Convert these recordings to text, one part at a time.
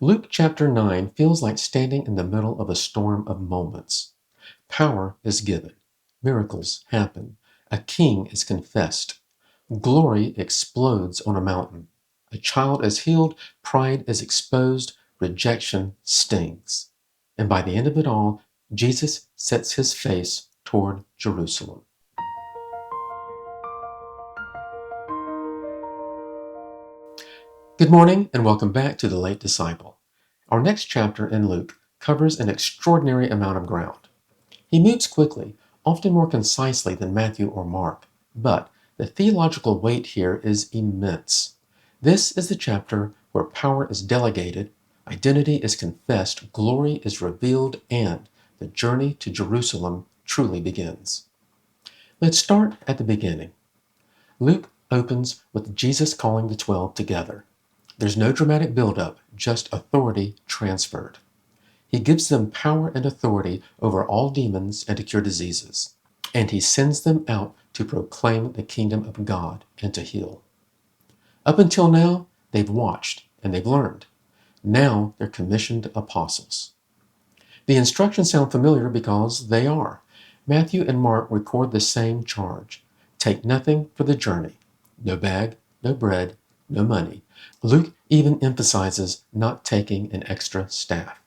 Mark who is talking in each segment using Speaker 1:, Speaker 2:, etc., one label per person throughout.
Speaker 1: Luke chapter 9 feels like standing in the middle of a storm of moments. Power is given, miracles happen, a king is confessed, glory explodes on a mountain, a child is healed, pride is exposed, rejection stings. And by the end of it all, Jesus sets his face toward Jerusalem. Good morning and welcome back to The Late Disciple. Our next chapter in Luke covers an extraordinary amount of ground. He moves quickly, often more concisely than Matthew or Mark, but the theological weight here is immense. This is the chapter where power is delegated, identity is confessed, glory is revealed, and the journey to Jerusalem truly begins. Let's start at the beginning. Luke opens with Jesus calling the 12 together. There's no dramatic build-up, just authority transferred. He gives them power and authority over all demons and to cure diseases. And he sends them out to proclaim the kingdom of God and to heal. Up until now, they've watched and they've learned. Now they're commissioned apostles. The instructions sound familiar because they are. Matthew and Mark record the same charge. Take nothing for the journey. No bag, no bread, no money. Luke even emphasizes not taking an extra staff.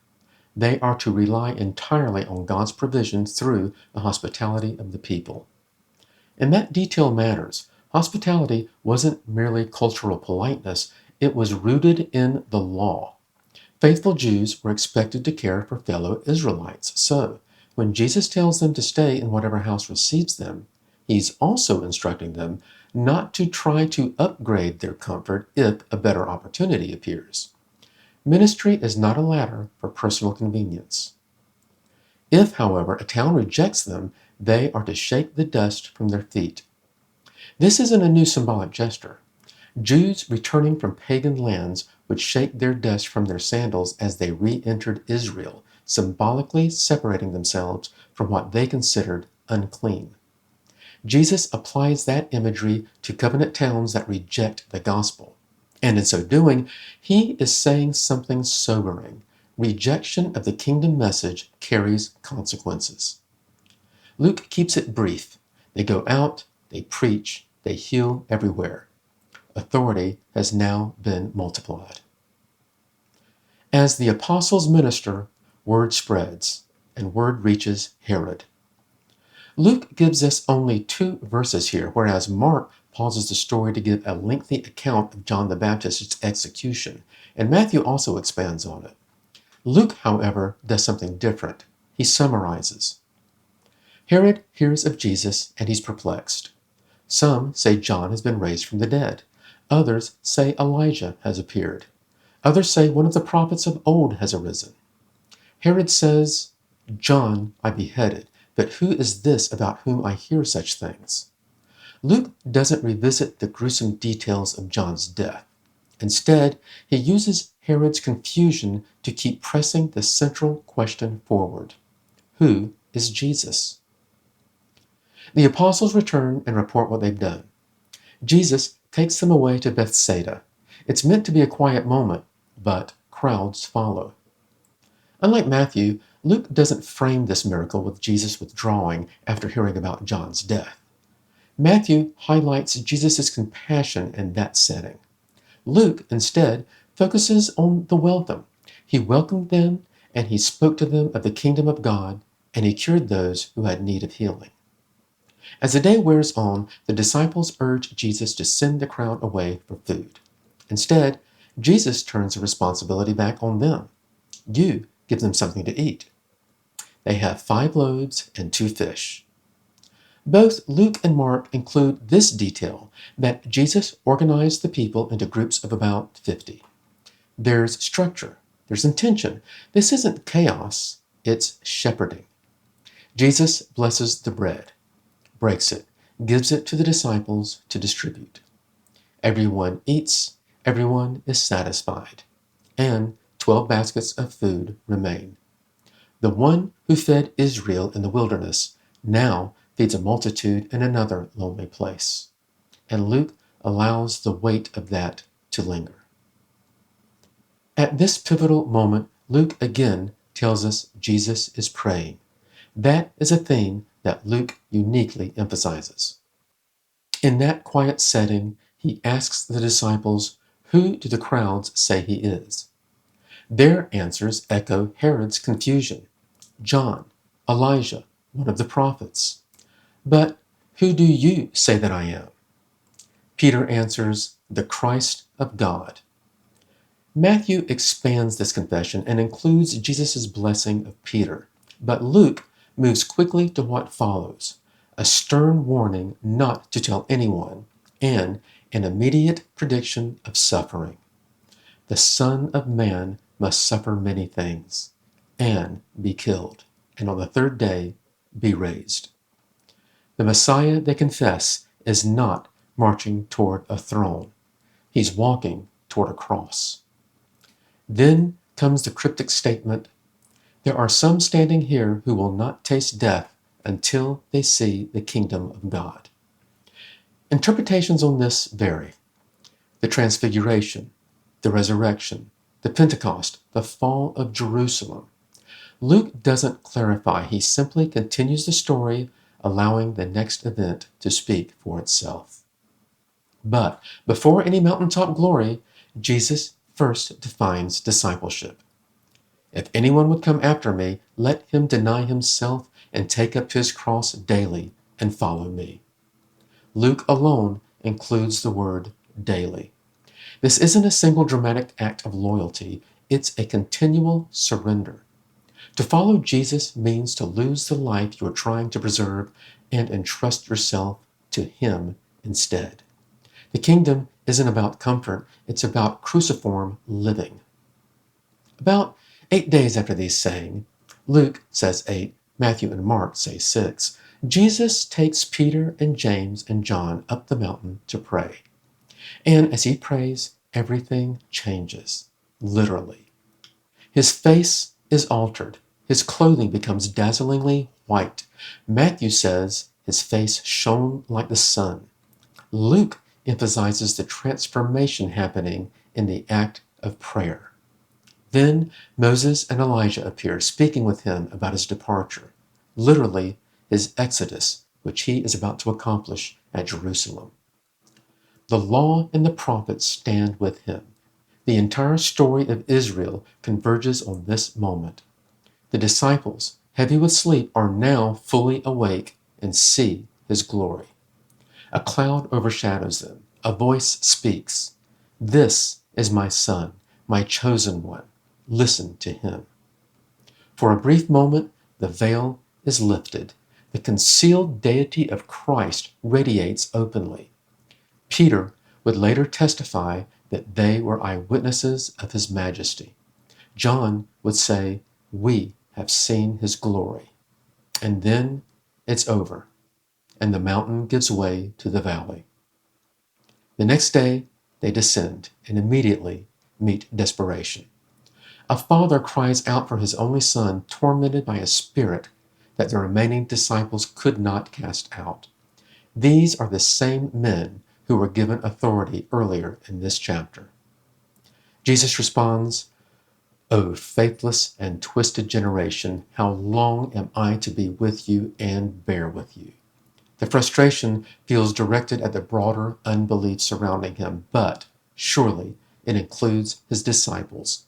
Speaker 1: They are to rely entirely on God's provision through the hospitality of the people. And that detail matters. Hospitality wasn't merely cultural politeness, it was rooted in the law. Faithful Jews were expected to care for fellow Israelites. So, when Jesus tells them to stay in whatever house receives them, he's also instructing them not to try to upgrade their comfort if a better opportunity appears. Ministry is not a ladder for personal convenience. If, however, a town rejects them, they are to shake the dust from their feet. This isn't a new symbolic gesture. Jews returning from pagan lands would shake their dust from their sandals as they re-entered Israel, symbolically separating themselves from what they considered unclean. Jesus applies that imagery to covenant towns that reject the gospel. And in so doing, he is saying something sobering. Rejection of the kingdom message carries consequences. Luke keeps it brief. They go out, they preach, they heal everywhere. Authority has now been multiplied. As the apostles minister, word spreads, and word reaches Herod. Luke gives us only 2 verses here, whereas Mark pauses the story to give a lengthy account of John the Baptist's execution, and Matthew also expands on it. Luke, however, does something different. He summarizes. Herod hears of Jesus and he's perplexed. Some say John has been raised from the dead. Others say Elijah has appeared. Others say one of the prophets of old has arisen. Herod says, John I beheaded, but who is this about whom I hear such things? Luke doesn't revisit the gruesome details of John's death. Instead, he uses Herod's confusion to keep pressing the central question forward. Who is Jesus? The apostles return and report what they've done. Jesus takes them away to Bethsaida. It's meant to be a quiet moment, but crowds follow. Unlike Matthew, Luke doesn't frame this miracle with Jesus withdrawing after hearing about John's death. Matthew highlights Jesus' compassion in that setting. Luke, instead, focuses on the welcome. He welcomed them, and he spoke to them of the kingdom of God, and he cured those who had need of healing. As the day wears on, the disciples urge Jesus to send the crowd away for food. Instead, Jesus turns the responsibility back on them. You give them something to eat. They have 5 loaves and 2 fish. Both Luke and Mark include this detail, that Jesus organized the people into groups of about 50. There's structure, there's intention. This isn't chaos, it's shepherding. Jesus blesses the bread, breaks it, gives it to the disciples to distribute. Everyone eats, everyone is satisfied, and 12 baskets of food remain. The one who fed Israel in the wilderness now feeds a multitude in another lonely place. And Luke allows the weight of that to linger. At this pivotal moment, Luke again tells us Jesus is praying. That is a theme that Luke uniquely emphasizes. In that quiet setting, he asks the disciples, "Who do the crowds say he is?" Their answers echo Herod's confusion. "John, Elijah, one of the prophets." "But who do you say that I am?" Peter answers, "The Christ of God." Matthew expands this confession and includes Jesus' blessing of Peter, but Luke moves quickly to what follows: a stern warning not to tell anyone, and an immediate prediction of suffering. The Son of Man must suffer many things, and be killed, and on the third day be raised. The Messiah, they confess, is not marching toward a throne. He's walking toward a cross. Then comes the cryptic statement, "There are some standing here who will not taste death until they see the kingdom of God." Interpretations on this vary. The Transfiguration, the resurrection, the Pentecost, the fall of Jerusalem. Luke doesn't clarify. He simply continues the story, allowing the next event to speak for itself. But before any mountaintop glory, Jesus first defines discipleship. "If anyone would come after me, let him deny himself and take up his cross daily and follow me." Luke alone includes the word daily. This isn't a single dramatic act of loyalty, it's a continual surrender. To follow Jesus means to lose the life you are trying to preserve and entrust yourself to Him instead. The kingdom isn't about comfort, it's about cruciform living. About 8 days after these sayings, Luke says 8, Matthew and Mark say 6, Jesus takes Peter and James and John up the mountain to pray. And as he prays, everything changes, literally. His face is altered. His clothing becomes dazzlingly white. Matthew says his face shone like the sun. Luke emphasizes the transformation happening in the act of prayer. Then Moses and Elijah appear, speaking with him about his departure, literally his exodus, which he is about to accomplish at Jerusalem. The law and the prophets stand with him. The entire story of Israel converges on this moment. The disciples, heavy with sleep, are now fully awake and see his glory. A cloud overshadows them. A voice speaks, "This is my Son, my chosen one. Listen to him." For a brief moment, the veil is lifted. The concealed deity of Christ radiates openly. Peter would later testify that they were eyewitnesses of his majesty. John would say, "We have seen his glory." And then it's over, and the mountain gives way to the valley. The next day, they descend and immediately meet desperation. A father cries out for his only son, tormented by a spirit that the remaining disciples could not cast out. These are the same men who were given authority earlier in this chapter. Jesus responds, "O faithless and twisted generation, how long am I to be with you and bear with you?" The frustration feels directed at the broader unbelief surrounding him, but surely it includes his disciples.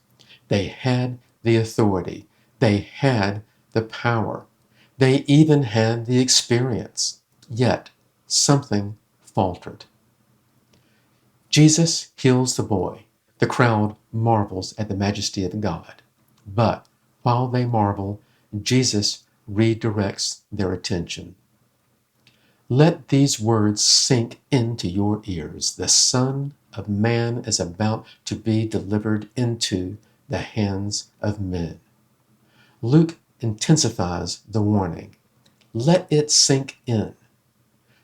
Speaker 1: They had the authority. They had the power. They even had the experience. Yet something faltered. Jesus heals the boy. The crowd marvels at the majesty of God. But while they marvel, Jesus redirects their attention. Let these words sink into your ears. The Son of Man is about to be delivered into the hands of men. Luke intensifies the warning. Let it sink in.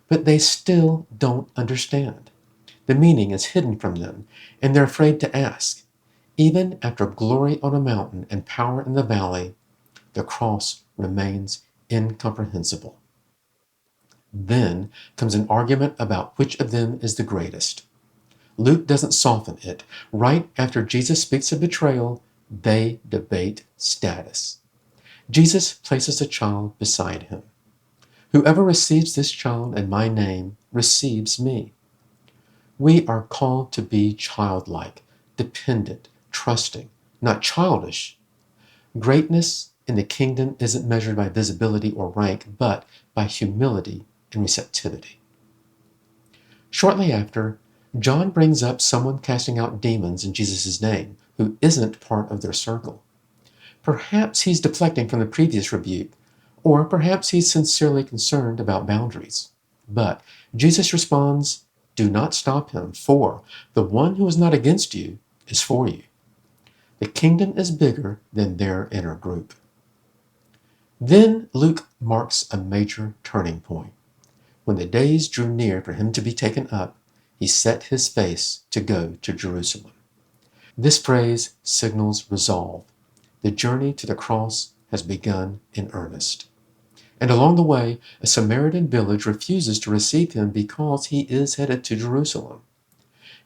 Speaker 1: But they still don't understand. The meaning is hidden from them, and they're afraid to ask. Even after glory on a mountain and power in the valley, the cross remains incomprehensible. Then comes an argument about which of them is the greatest. Luke doesn't soften it. Right after Jesus speaks of betrayal, they debate status. Jesus places a child beside him. Whoever receives this child in my name receives me. We are called to be childlike, dependent, trusting, not childish. Greatness in the kingdom isn't measured by visibility or rank, but by humility and receptivity. Shortly after, John brings up someone casting out demons in Jesus' name who isn't part of their circle. Perhaps he's deflecting from the previous rebuke, or perhaps he's sincerely concerned about boundaries. But Jesus responds, "Do not stop him, for the one who is not against you is for you." The kingdom is bigger than their inner group. Then Luke marks a major turning point. When the days drew near for him to be taken up, he set his face to go to Jerusalem. This phrase signals resolve. The journey to the cross has begun in earnest. And along the way, a Samaritan village refuses to receive him because he is headed to Jerusalem.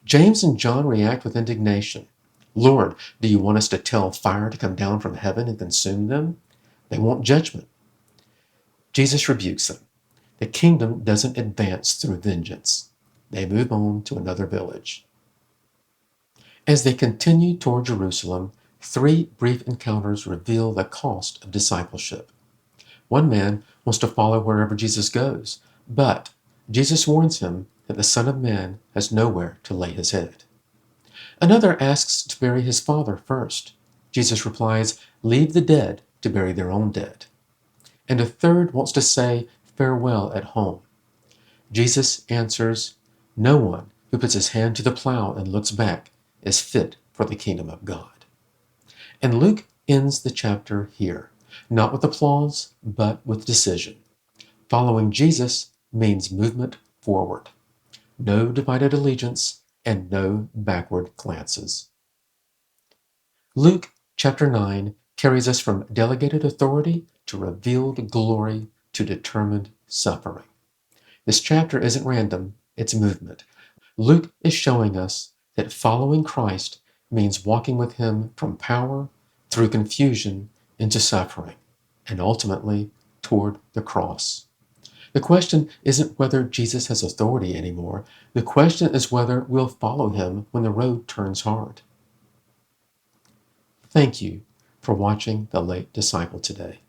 Speaker 1: James and John react with indignation. "Lord, do you want us to tell fire to come down from heaven and consume them?" They want judgment. Jesus rebukes them. The kingdom doesn't advance through vengeance. They move on to another village. As they continue toward Jerusalem, 3 brief encounters reveal the cost of discipleship. One man wants to follow wherever Jesus goes, but Jesus warns him that the Son of Man has nowhere to lay his head. Another asks to bury his father first. Jesus replies, "Leave the dead to bury their own dead." And a third wants to say farewell at home. Jesus answers, "No one who puts his hand to the plow and looks back is fit for the kingdom of God." And Luke ends the chapter here, not with applause, but with decision. Following Jesus means movement forward. No divided allegiance and no backward glances. Luke chapter 9 carries us from delegated authority to revealed glory to determined suffering. This chapter isn't random, it's movement. Luke is showing us that following Christ means walking with him from power through confusion into suffering, and ultimately toward the cross. The question isn't whether Jesus has authority anymore. The question is whether we'll follow him when the road turns hard. Thank you for watching The Late Disciple today.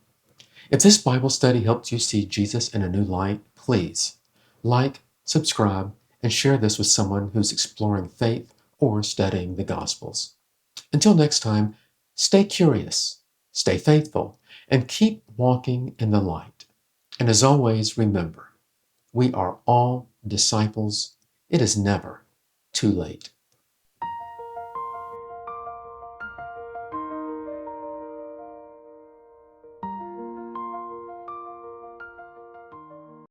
Speaker 1: If this Bible study helped you see Jesus in a new light, please like, subscribe, and share this with someone who's exploring faith or studying the Gospels. Until next time, stay curious, stay faithful, and keep walking in the light. And as always, remember, we are all disciples. It is never too late.